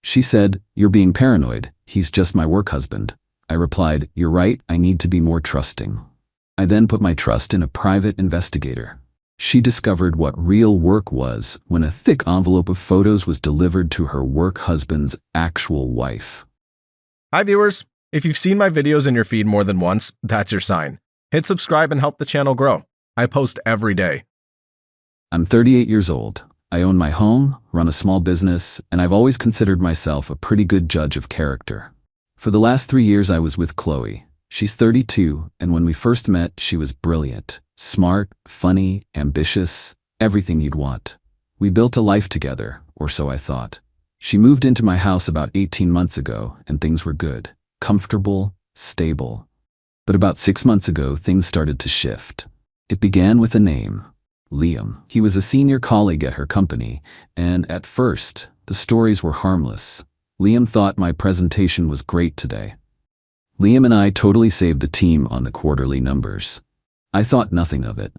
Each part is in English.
She said, "You're being paranoid. He's just my work husband." I replied, "You're right, I need to be more trusting." I then put my trust in a private investigator. She discovered what real work was when a thick envelope of photos was delivered to her work husband's actual wife. Hi viewers, if you've seen my videos in your feed more than once, that's your sign. Hit subscribe and help the channel grow. I post every day. I'm 38 years old. I own my home, run a small business, and I've always considered myself a pretty good judge of character. For the last 3 years I was with Chloe. She's 32, and when we first met, she was brilliant, smart, funny, ambitious, everything you'd want. We built a life together, or so I thought. She moved into my house about 18 months ago, and things were good, comfortable, stable. But about 6 months ago, things started to shift. It began with a name, Liam. He was a senior colleague at her company, and at first, the stories were harmless. Liam thought my presentation was great today. Liam and I totally saved the team on the quarterly numbers. I thought nothing of it.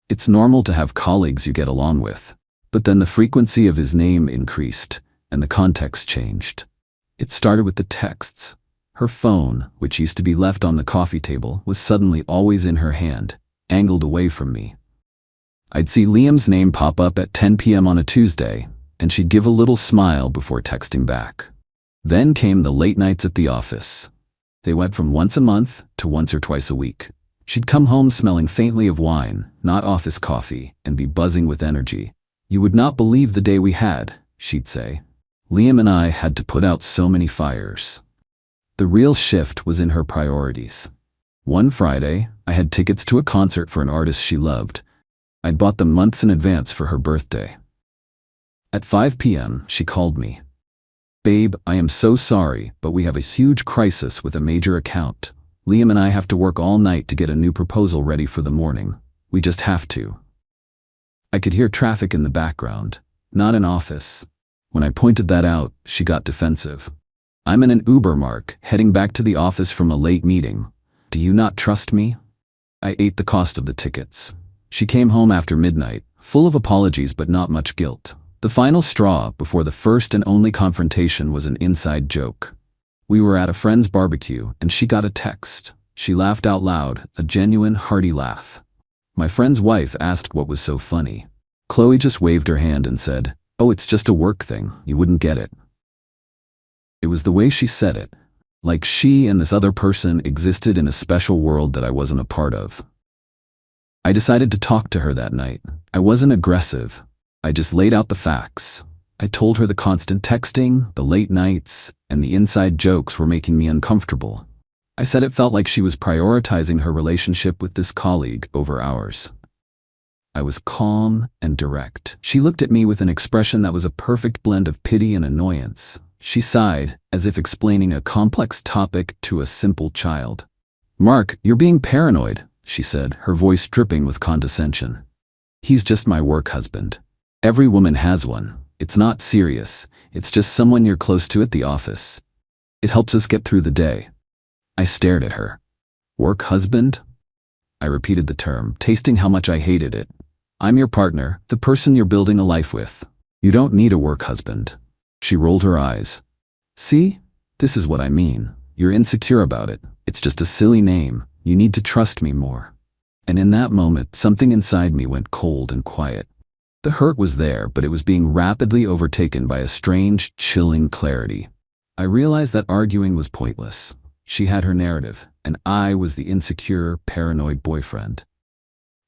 It's normal to have colleagues you get along with. But then the frequency of his name increased, and the context changed. It started with the texts. Her phone, which used to be left on the coffee table, was suddenly always in her hand, angled away from me. I'd see Liam's name pop up at 10 p.m. on a Tuesday, and she'd give a little smile before texting back. Then came the late nights at the office. They went from once a month to once or twice a week. She'd come home smelling faintly of wine, not office coffee, and be buzzing with energy. "You would not believe the day we had," she'd say. Liam and I had to put out so many fires. The real shift was in her priorities. One Friday, I had tickets to a concert for an artist she loved. I'd bought them months in advance for her birthday. At 5 p.m., she called me. "Babe, I am so sorry, but we have a huge crisis with a major account. Liam and I have to work all night to get a new proposal ready for the morning. We just have to." I could hear traffic in the background, not an office. When I pointed that out, she got defensive. "I'm in an Uber, Mark, heading back to the office from a late meeting. Do you not trust me?" I ate the cost of the tickets. She came home after midnight, full of apologies but not much guilt. The final straw before the first and only confrontation was an inside joke. We were at a friend's barbecue, and she got a text. She laughed out loud, a genuine, hearty laugh. My friend's wife asked what was so funny. Chloe just waved her hand and said, "Oh, it's just a work thing, you wouldn't get it." It was the way she said it, like she and this other person existed in a special world that I wasn't a part of. I decided to talk to her that night. I wasn't aggressive. I just laid out the facts. I told her the constant texting, the late nights, and the inside jokes were making me uncomfortable. I said it felt like she was prioritizing her relationship with this colleague over ours. I was calm and direct. She looked at me with an expression that was a perfect blend of pity and annoyance. She sighed, as if explaining a complex topic to a simple child. "Mark, you're being paranoid," she said, her voice dripping with condescension. "He's just my work husband. Every woman has one. It's not serious. It's just someone you're close to at the office. It helps us get through the day." I stared at her. "Work husband?" I repeated the term, tasting how much I hated it. "I'm your partner, the person you're building a life with. You don't need a work husband." She rolled her eyes. "See? This is what I mean. You're insecure about it. It's just a silly name. You need to trust me more." And in that moment, something inside me went cold and quiet. The hurt was there, but it was being rapidly overtaken by a strange, chilling clarity. I realized that arguing was pointless. She had her narrative, and I was the insecure, paranoid boyfriend.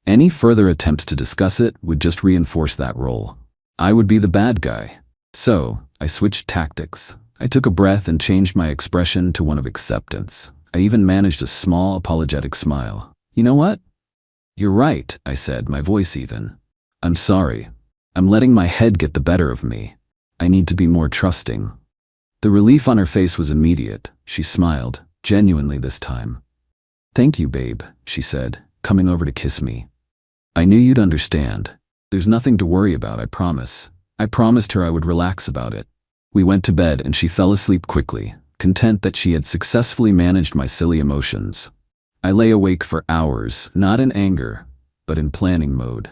Any further attempts to discuss it would just reinforce that role. I would be the bad guy. So, I switched tactics. I took a breath and changed my expression to one of acceptance. I even managed a small, apologetic smile. "You know what? You're right," I said, my voice even. "I'm sorry. I'm letting my head get the better of me. I need to be more trusting." The relief on her face was immediate. She smiled, genuinely this time. "Thank you, babe," she said, coming over to kiss me. "I knew you'd understand. There's nothing to worry about, I promise." I promised her I would relax about it. We went to bed and she fell asleep quickly, content that she had successfully managed my silly emotions. I lay awake for hours, not in anger, but in planning mode.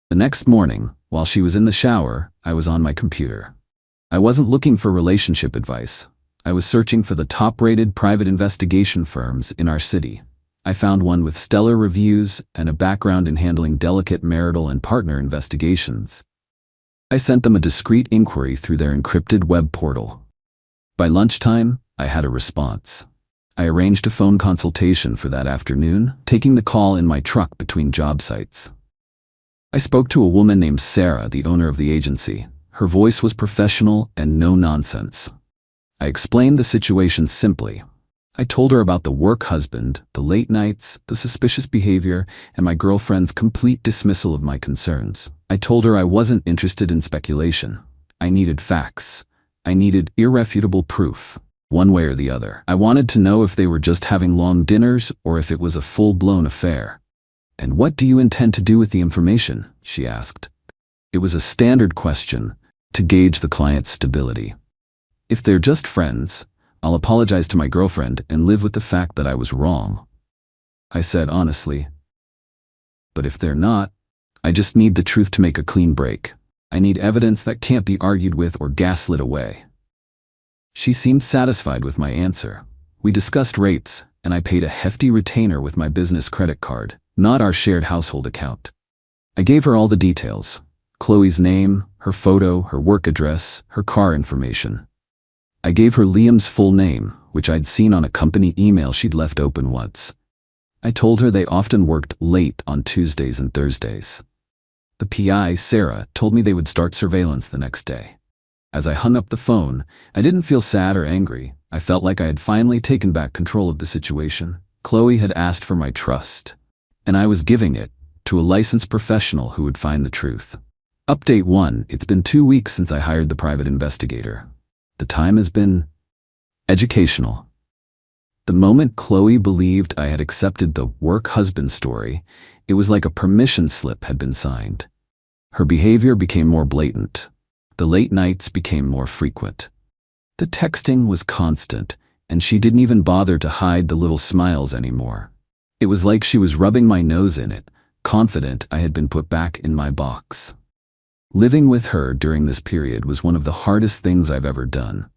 The next morning, while she was in the shower, I was on my computer. I wasn't looking for relationship advice. I was searching for the top-rated private investigation firms in our city. I found one with stellar reviews and a background in handling delicate marital and partner investigations. I sent them a discreet inquiry through their encrypted web portal. By lunchtime, I had a response. I arranged a phone consultation for that afternoon, taking the call in my truck between job sites. I spoke to a woman named Sarah, the owner of the agency. Her voice was professional and no nonsense. I explained the situation simply. I told her about the work husband, the late nights, the suspicious behavior, and my girlfriend's complete dismissal of my concerns. I told her I wasn't interested in speculation. I needed facts. I needed irrefutable proof, one way or the other. I wanted to know if they were just having long dinners or if it was a full-blown affair. "And what do you intend to do with the information?" she asked. It was a standard question to gauge the client's stability. "If they're just friends, I'll apologize to my girlfriend and live with the fact that I was wrong," I said honestly. "But if they're not, I just need the truth to make a clean break. I need evidence that can't be argued with or gaslit away." She seemed satisfied with my answer. We discussed rates, and I paid a hefty retainer with my business credit card, not our shared household account. I gave her all the details: Chloe's name, her photo, her work address, her car information. I gave her Liam's full name, which I'd seen on a company email she'd left open once. I told her they often worked late on Tuesdays and Thursdays. The PI, Sarah, told me they would start surveillance the next day. As I hung up the phone, I didn't feel sad or angry. I felt like I had finally taken back control of the situation. Chloe had asked for my trust, and I was giving it to a licensed professional who would find the truth. Update 1. It's been 2 weeks since I hired the private investigator. The time has been educational. The moment Chloe believed I had accepted the work husband story, it was like a permission slip had been signed. Her behavior became more blatant. The late nights became more frequent. The texting was constant, and she didn't even bother to hide the little smiles anymore. It was like she was rubbing my nose in it, confident I had been put back in my box. Living with her during this period was one of the hardest things I've ever done.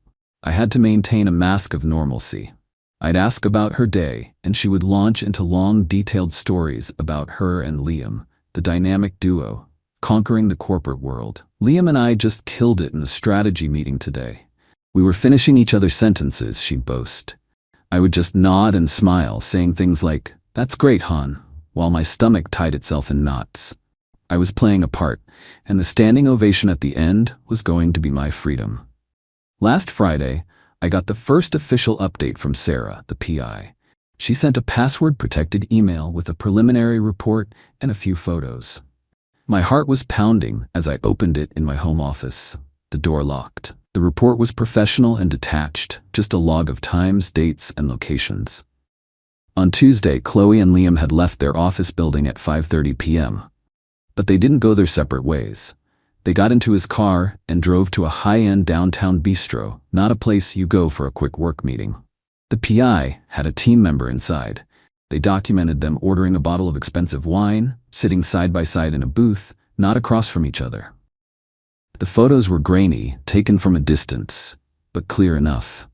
I had to maintain a mask of normalcy. I'd ask about her day, and she would launch into long, detailed stories about her and Liam, the dynamic duo, conquering the corporate world. "Liam and I just killed it in the strategy meeting today. We were finishing each other's sentences," she'd boast. I would just nod and smile, saying things like, "That's great, hon," while my stomach tied itself in knots. I was playing a part, and the standing ovation at the end was going to be my freedom. Last Friday, I got the first official update from Sarah, the PI. She sent a password-protected email with a preliminary report and a few photos. My heart was pounding as I opened it in my home office. The door locked. The report was professional and detached, just a log of times, dates, and locations. On Tuesday, Chloe and Liam had left their office building at 5:30 p.m. But they didn't go their separate ways. They got into his car and drove to a high-end downtown bistro, not a place you go for a quick work meeting. The PI had a team member inside. They documented them ordering a bottle of expensive wine, sitting side by side in a booth, not across from each other. The photos were grainy, taken from a distance, but clear enough.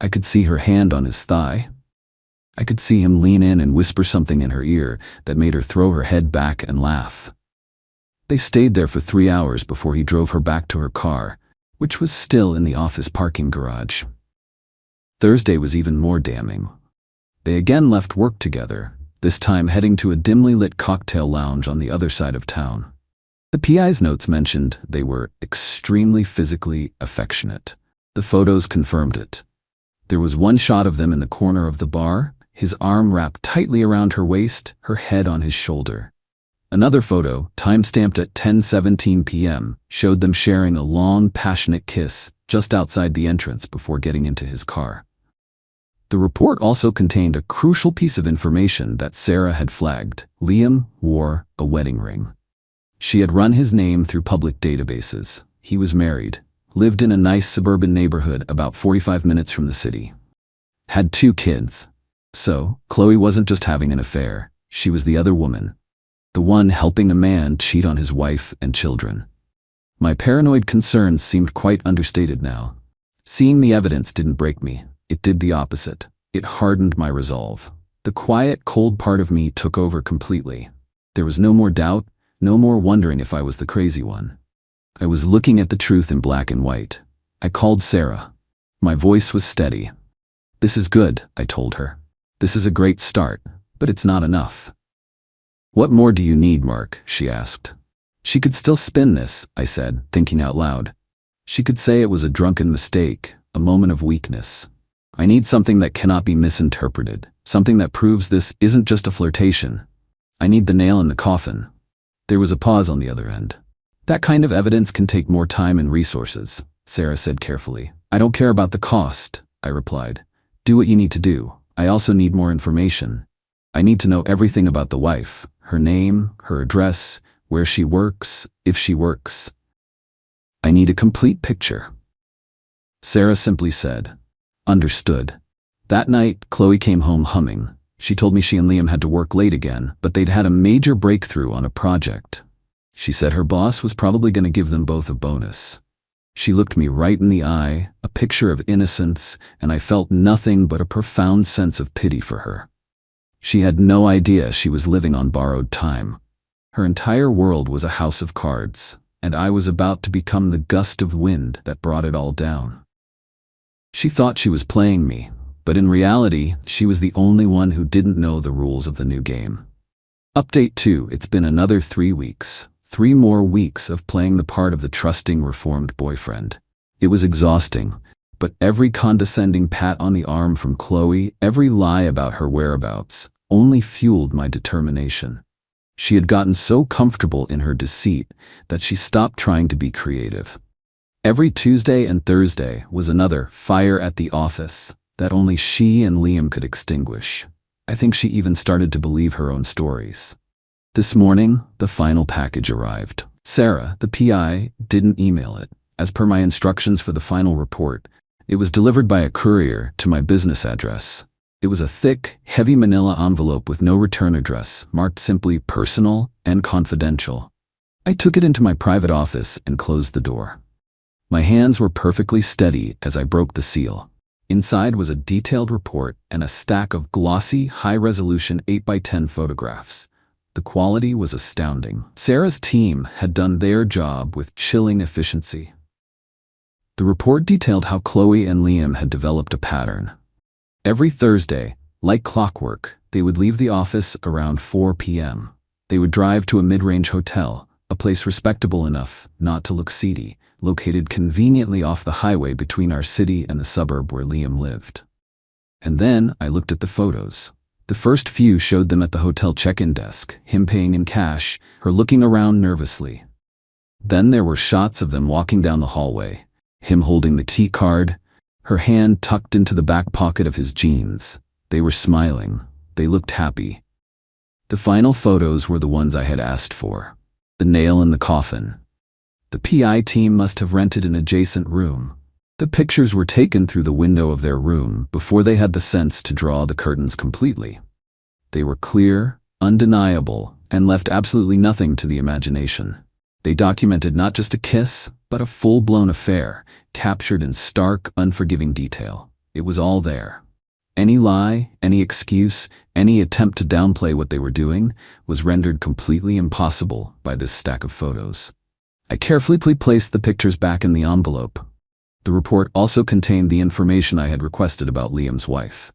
I could see her hand on his thigh. I could see him lean in and whisper something in her ear that made her throw her head back and laugh. They stayed there for 3 hours before he drove her back to her car, which was still in the office parking garage. Thursday was even more damning. They again left work together, this time heading to a dimly lit cocktail lounge on the other side of town. The PI's notes mentioned they were extremely physically affectionate. The photos confirmed it. There was one shot of them in the corner of the bar, his arm wrapped tightly around her waist, her head on his shoulder. Another photo, time-stamped at 10:17 p.m., showed them sharing a long, passionate kiss just outside the entrance before getting into his car. The report also contained a crucial piece of information that Sarah had flagged. Liam wore a wedding ring. She had run his name through public databases. He was married, lived in a nice suburban neighborhood about 45 minutes from the city. Had 2 kids. So, Chloe wasn't just having an affair, she was the other woman. The one helping a man cheat on his wife and children. My paranoid concerns seemed quite understated now. Seeing the evidence didn't break me. It did the opposite. It hardened my resolve. The quiet, cold part of me took over completely. There was no more doubt, no more wondering if I was the crazy one. I was looking at the truth in black and white. I called Sarah. My voice was steady. "This is good," I told her. "This is a great start, but it's not enough." "What more do you need, Mark?" she asked. She could still spin this, I said, thinking out loud. She could say it was a drunken mistake, a moment of weakness. I need something that cannot be misinterpreted, something that proves this isn't just a flirtation. I need the nail in the coffin. There was a pause on the other end. "That kind of evidence can take more time and resources," Sarah said carefully. "I don't care about the cost," I replied. "Do what you need to do. I also need more information. I need to know everything about the wife, her name, her address, where she works, if she works. I need a complete picture." Sarah simply said, "Understood." That night, Chloe came home humming. She told me she and Liam had to work late again, but they'd had a major breakthrough on a project. She said her boss was probably going to give them both a bonus. She looked me right in the eye, a picture of innocence, and I felt nothing but a profound sense of pity for her. She had no idea she was living on borrowed time. Her entire world was a house of cards, and I was about to become the gust of wind that brought it all down. She thought she was playing me, but in reality, she was the only one who didn't know the rules of the new game. Update 2. It's been another 3 weeks. 3 more weeks of playing the part of the trusting, reformed boyfriend. It was exhausting, but every condescending pat on the arm from Chloe, every lie about her whereabouts, only fueled my determination. She had gotten so comfortable in her deceit that she stopped trying to be creative. Every Tuesday and Thursday was another fire at the office that only she and Liam could extinguish. I think she even started to believe her own stories. This morning, the final package arrived. Sarah, the PI, didn't email it. As per my instructions for the final report, it was delivered by a courier to my business address. It was a thick, heavy manila envelope with no return address, marked simply personal and confidential. I took it into my private office and closed the door. My hands were perfectly steady as I broke the seal. Inside was a detailed report and a stack of glossy, high-resolution 8x10 photographs. The quality was astounding. Sarah's team had done their job with chilling efficiency. The report detailed how Chloe and Liam had developed a pattern. Every Thursday, like clockwork, they would leave the office around 4 p.m. They would drive to a mid-range hotel, a place respectable enough not to look seedy, located conveniently off the highway between our city and the suburb where Liam lived. And then I looked at the photos. The first few showed them at the hotel check-in desk, him paying in cash, her looking around nervously. Then there were shots of them walking down the hallway, him holding the key card, her hand tucked into the back pocket of his jeans. They were smiling. They looked happy. The final photos were the ones I had asked for. The nail in the coffin. The PI team must have rented an adjacent room. The pictures were taken through the window of their room before they had the sense to draw the curtains completely. They were clear, undeniable, and left absolutely nothing to the imagination. They documented not just a kiss, but a full-blown affair, captured in stark, unforgiving detail. It was all there. Any lie, any excuse, any attempt to downplay what they were doing was rendered completely impossible by this stack of photos. I carefully placed the pictures back in the envelope. The report also contained the information I had requested about Liam's wife.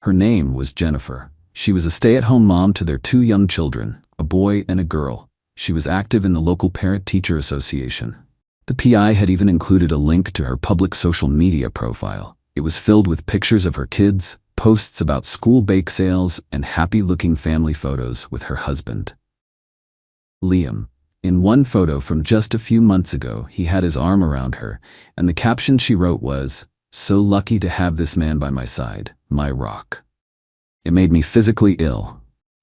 Her name was Jennifer. She was a stay-at-home mom to their 2 young children, a boy and a girl. She was active in the local parent-teacher association. The PI had even included a link to her public social media profile. It was filled with pictures of her kids, posts about school bake sales, and happy-looking family photos with her husband. Liam. In one photo from just a few months ago, he had his arm around her, and the caption she wrote was, "So lucky to have this man by my side, my rock." It made me physically ill.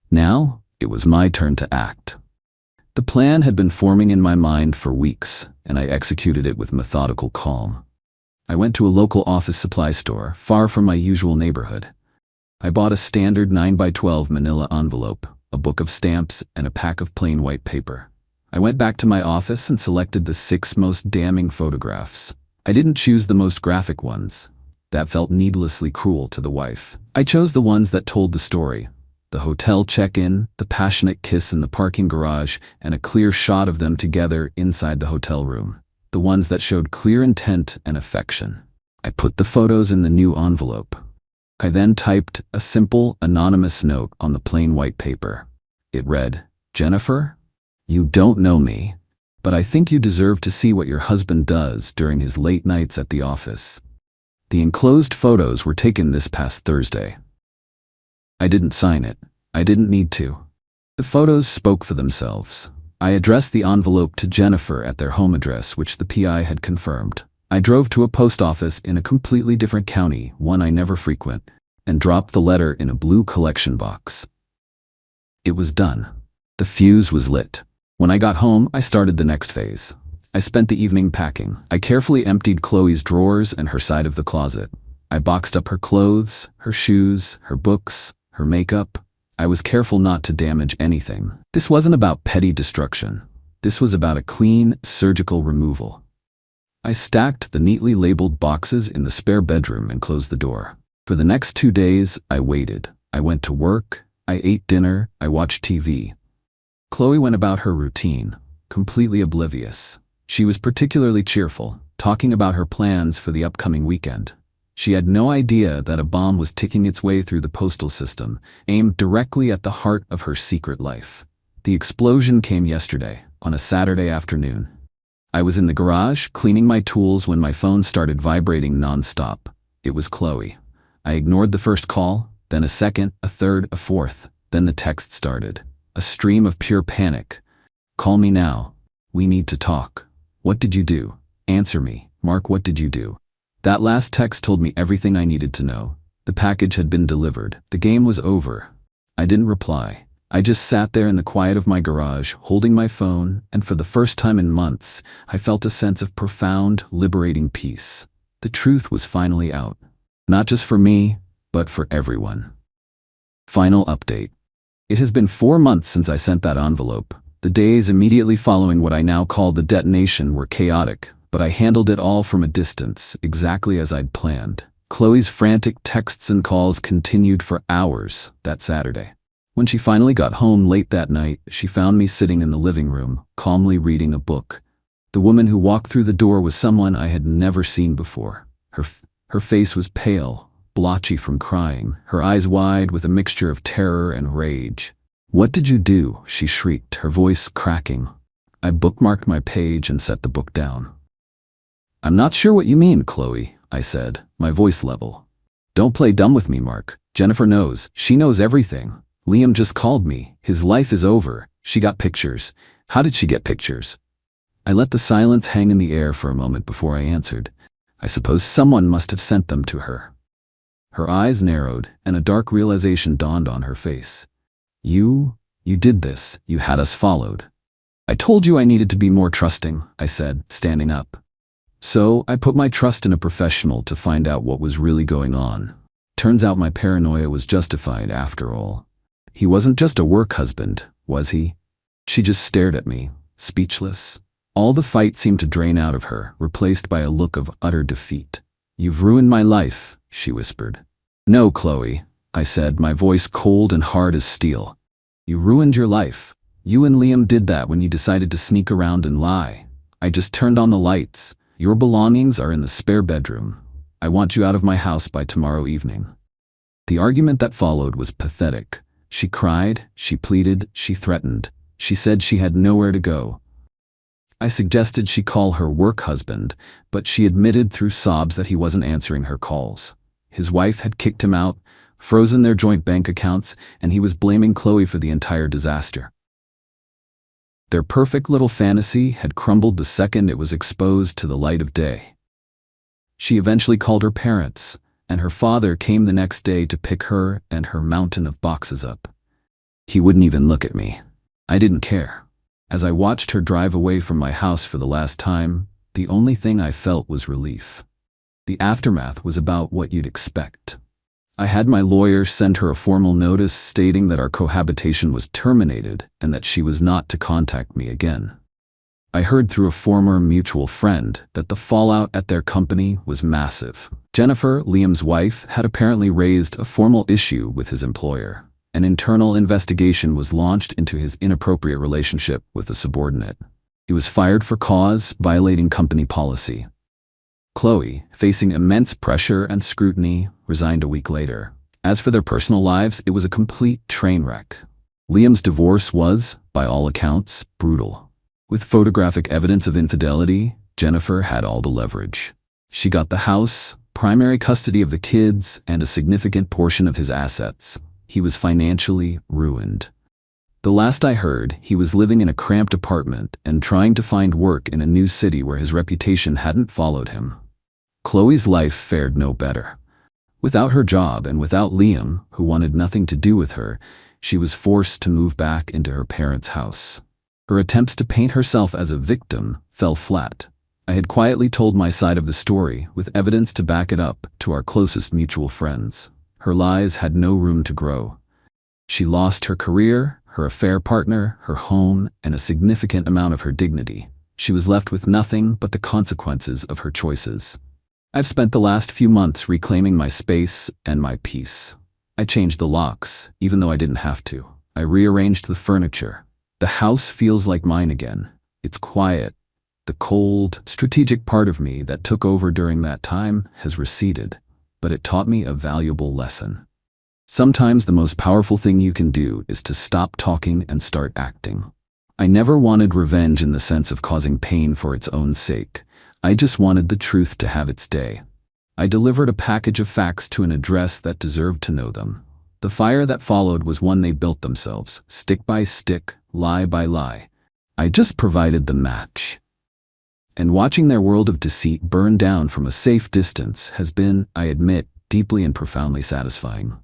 Now, it was my turn to act. The plan had been forming in my mind for weeks, and I executed it with methodical calm. I went to a local office supply store, far from my usual neighborhood. I bought a standard 9x12 manila envelope, a book of stamps, and a pack of plain white paper. I went back to my office and selected the 6 most damning photographs. I didn't choose the most graphic ones. That felt needlessly cruel to the wife. I chose the ones that told the story. The hotel check-in, the passionate kiss in the parking garage, and a clear shot of them together inside the hotel room. The ones that showed clear intent and affection. I put the photos in the new envelope. I then typed a simple, anonymous note on the plain white paper. It read, "Jennifer, you don't know me, but I think you deserve to see what your husband does during his late nights at the office." The enclosed photos were taken this past Thursday. I didn't sign it. I didn't need to. The photos spoke for themselves. I addressed the envelope to Jennifer at their home address, which the PI had confirmed. I drove to a post office in a completely different county, one I never frequent, and dropped the letter in a blue collection box. It was done. The fuse was lit. When I got home, I started the next phase. I spent the evening packing. I carefully emptied Chloe's drawers and her side of the closet. I boxed up her clothes, her shoes, her books, her makeup. I was careful not to damage anything. This wasn't about petty destruction. This was about a clean, surgical removal. I stacked the neatly labeled boxes in the spare bedroom and closed the door. For the next 2 days, I waited. I went to work. I ate dinner. I watched TV. Chloe went about her routine, completely oblivious. She was particularly cheerful, talking about her plans for the upcoming weekend. She had no idea that a bomb was ticking its way through the postal system, aimed directly at the heart of her secret life. The explosion came yesterday, on a Saturday afternoon. I was in the garage, cleaning my tools when my phone started vibrating non-stop. It was Chloe. I ignored the first call, then a second, a third, a fourth. Then the text started. A stream of pure panic. "Call me now. We need to talk. What did you do? Answer me. Mark, what did you do?" That last text told me everything I needed to know. The package had been delivered. The game was over. I didn't reply. I just sat there in the quiet of my garage, holding my phone, and for the first time in months, I felt a sense of profound, liberating peace. The truth was finally out. Not just for me, but for everyone. Final update. It has been 4 months since I sent that envelope. The days immediately following what I now call the detonation were chaotic, but I handled it all from a distance, exactly as I'd planned. Chloe's frantic texts and calls continued for hours that Saturday. When she finally got home late that night, she found me sitting in the living room, calmly reading a book. The woman who walked through the door was someone I had never seen before. Her face was pale, blotchy from crying, her eyes wide with a mixture of terror and rage. "What did you do?" she shrieked, her voice cracking. I bookmarked my page and set the book down. "I'm not sure what you mean, Chloe," I said, my voice level. "Don't play dumb with me, Mark. Jennifer knows. She knows everything. Liam just called me. His life is over. She got pictures. How did she get pictures?" I let the silence hang in the air for a moment before I answered. "I suppose someone must have sent them to her." Her eyes narrowed, and a dark realization dawned on her face. You did this. You had us followed." "I told you I needed to be more trusting," I said, standing up. "So I put my trust in a professional to find out what was really going on. Turns out my paranoia was justified after all. He wasn't just a work husband, was he?" She just stared at me, speechless. All the fight seemed to drain out of her, replaced by a look of utter defeat. "You've ruined my life," she whispered. "No, Chloe," I said, my voice cold and hard as steel. "You ruined your life. You and Liam did that when you decided to sneak around and lie. I just turned on the lights. Your belongings are in the spare bedroom. I want you out of my house by tomorrow evening." The argument that followed was pathetic. She cried, she pleaded, she threatened. She said she had nowhere to go. I suggested she call her work husband, but she admitted through sobs that he wasn't answering her calls. His wife had kicked him out, frozen their joint bank accounts, and he was blaming Chloe for the entire disaster. Their perfect little fantasy had crumbled the second it was exposed to the light of day. She eventually called her parents, and her father came the next day to pick her and her mountain of boxes up. He wouldn't even look at me. I didn't care. As I watched her drive away from my house for the last time, the only thing I felt was relief. The aftermath was about what you'd expect. I had my lawyer send her a formal notice stating that our cohabitation was terminated and that she was not to contact me again. I heard through a former mutual friend that the fallout at their company was massive. Jennifer, Liam's wife, had apparently raised a formal issue with his employer. An internal investigation was launched into his inappropriate relationship with a subordinate. He was fired for cause, violating company policy. Chloe, facing immense pressure and scrutiny, resigned a week later. As for their personal lives, it was a complete train wreck. Liam's divorce was, by all accounts, brutal. With photographic evidence of infidelity, Jennifer had all the leverage. She got the house, primary custody of the kids, and a significant portion of his assets. He was financially ruined. The last I heard, he was living in a cramped apartment and trying to find work in a new city where his reputation hadn't followed him. Chloe's life fared no better. Without her job and without Liam, who wanted nothing to do with her, she was forced to move back into her parents' house. Her attempts to paint herself as a victim fell flat. I had quietly told my side of the story, with evidence to back it up, to our closest mutual friends. Her lies had no room to grow. She lost her career, her affair partner, her home, and a significant amount of her dignity. She was left with nothing but the consequences of her choices. I've spent the last few months reclaiming my space and my peace. I changed the locks, even though I didn't have to. I rearranged the furniture. The house feels like mine again. It's quiet. The cold, strategic part of me that took over during that time has receded, but it taught me a valuable lesson. Sometimes the most powerful thing you can do is to stop talking and start acting. I never wanted revenge in the sense of causing pain for its own sake. I just wanted the truth to have its day. I delivered a package of facts to an address that deserved to know them. The fire that followed was one they built themselves, stick by stick, lie by lie. I just provided the match. And watching their world of deceit burn down from a safe distance has been, I admit, deeply and profoundly satisfying.